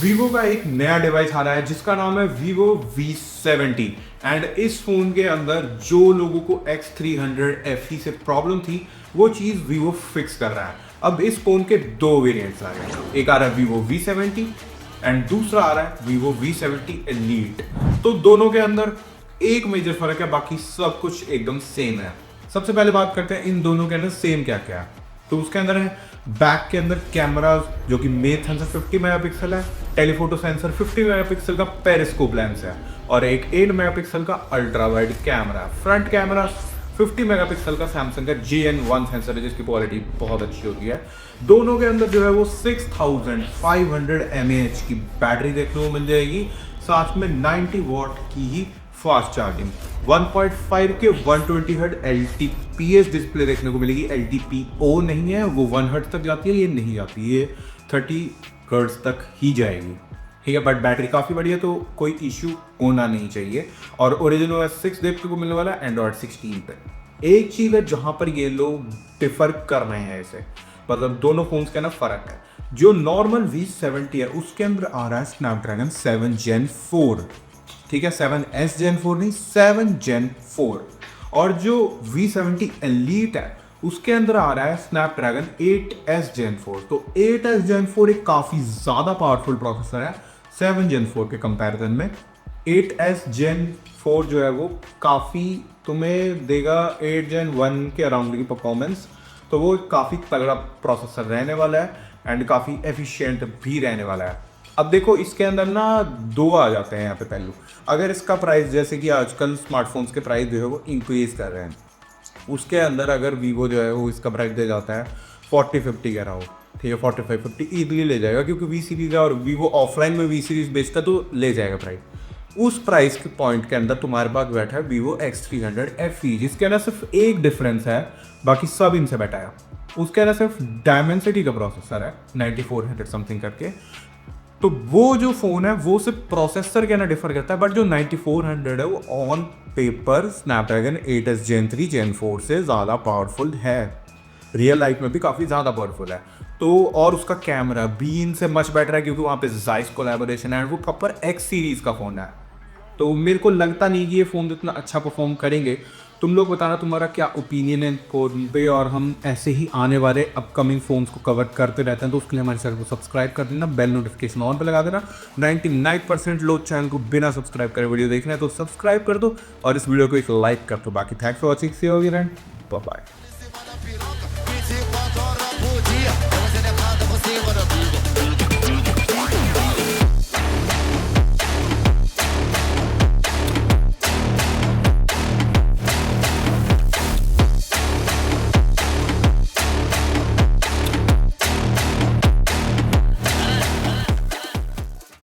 Vivo का एक नया डिवाइस आ रहा है जिसका नाम है वीवो V70 एंड इस फोन के अंदर जो लोगों को X300 FE से प्रॉब्लम थी वो चीज वीवो फिक्स कर रहा है। अब इस फोन के दो वेरिएंट्स आ रहे हैं, एक आ रहा है वीवो V70 एंड दूसरा आ रहा है वीवो V70 Elite। तो दोनों के अंदर एक मेजर फर्क है, बाकी सब कुछ एकदम सेम है। सबसे पहले बात करते हैं इन दोनों के अंदर सेम क्या क्या है। तो उसके अंदर है बैक के अंदर कैमरा जो कि मेन सेंसर 50 मेगापिक्सल है, टेलीफोटो सेंसर 50 मेगापिक्सल का पेरिस्कोप लेंस है और एक 8 मेगापिक्सल का ultra wide camera. Front camera 50 megapixel का सैमसंग का GN1 सेंसर है जिसकी क्वालिटी बहुत अच्छी होती है। दोनों के अंदर जो है वो 6500 mAh की बैटरी देखने को मिल जाएगी, साथ में 90 वॉट की ही फास्ट चार्जिंग। 1.5 के 120 हर्ट्ज LTPS डिस्प्ले देखने को मिलेगी। LTPO नहीं है, वो 1 हर्ट्ज तक जाती है, ये नहीं जाती, ये 30 हर्ट्ज तक ही जाएगी, ठीक है। बट बैटरी काफ़ी बड़ी है तो कोई इश्यू होना नहीं चाहिए। और ओरिजिनल OS 6 देखने को मिलने वाला है एंड्रॉयड 16 पे। एक चीज़ है जहाँ पर ये लोग डिफर कर रहे हैं इसे, मतलब दोनों फोन्स का ना फर्क है। जो नॉर्मल V70 है उसके अंदर आ रहा है स्नैपड्रैगन 7 Gen 4, ठीक है, 7S Gen 4 नहीं, 7 Gen 4। और जो V70 Elite है उसके अंदर आ रहा है स्नैपड्रैगन 8S Gen 4। तो 8S Gen 4 एक काफ़ी ज़्यादा पावरफुल प्रोसेसर है 7 Gen 4 के कंपैरिजन में। 8S Gen 4 जो है वो काफ़ी तुम्हें देगा 8 Gen 1 के अराउंड की परफॉर्मेंस, तो वो काफ़ी तगड़ा प्रोसेसर रहने वाला है एंड काफ़ी एफिशिएंट भी रहने वाला है। अब देखो इसके अंदर ना दो आ जाते हैं यहाँ पे पहलू। अगर इसका प्राइस, जैसे कि आजकल स्मार्टफोन्स के प्राइस जो है वो इंक्रीज कर रहे हैं, उसके अंदर अगर वीवो जो है वो इसका प्राइस दे जाता है 40-50 कह रहा हो, ठीक है, 45-50 ईजिली ले जाएगा क्योंकि V सीरीज है और वीवो ऑफलाइन में V सीरीज बेचता तो ले जाएगा प्राइस। उस प्राइस के पॉइंट के अंदर तुम्हारे पास बैठा है वीवो X300 FE जिसके अंदर सिर्फ एक डिफरेंस है, बाकी सब इनसे बैठा है। उसके अंदर सिर्फ डायमेंसिटी का प्रोसेसर है 9400 समथिंग करके। तो वो जो फ़ोन है वो सिर्फ प्रोसेसर के अंदर डिफर करता है, बट जो 9400 है वो on paper Snapdragon 8S Gen 3 Gen 4 से ज़्यादा पावरफुल है, रियल लाइफ में भी काफ़ी ज़्यादा पावरफुल है। तो और उसका कैमरा भी इनसे मच बेटर है क्योंकि वहाँ पे जाइस कोलैबोरेशन है, वो प्रॉपर X सीरीज़ का फ़ोन है। तो मेरे को लगता नहीं कि ये फ़ोन इतना अच्छा परफॉर्म करेंगे। तुम लोग बताना तुम्हारा क्या ओपिनियन है फ़ोन पे, और हम ऐसे ही आने वाले अपकमिंग फ़ोन्स को कवर करते रहते हैं, तो उसके लिए हमारे चैनल को सब्सक्राइब कर देना, बेल नोटिफिकेशन ऑन पे लगा देना। 99% लोग चैनल को बिना सब्सक्राइब करे वीडियो देख रहे हैं तो सब्सक्राइब कर दो और इस वीडियो को एक लाइक कर दो। बाकी thanks for watching, see you again and bye bye.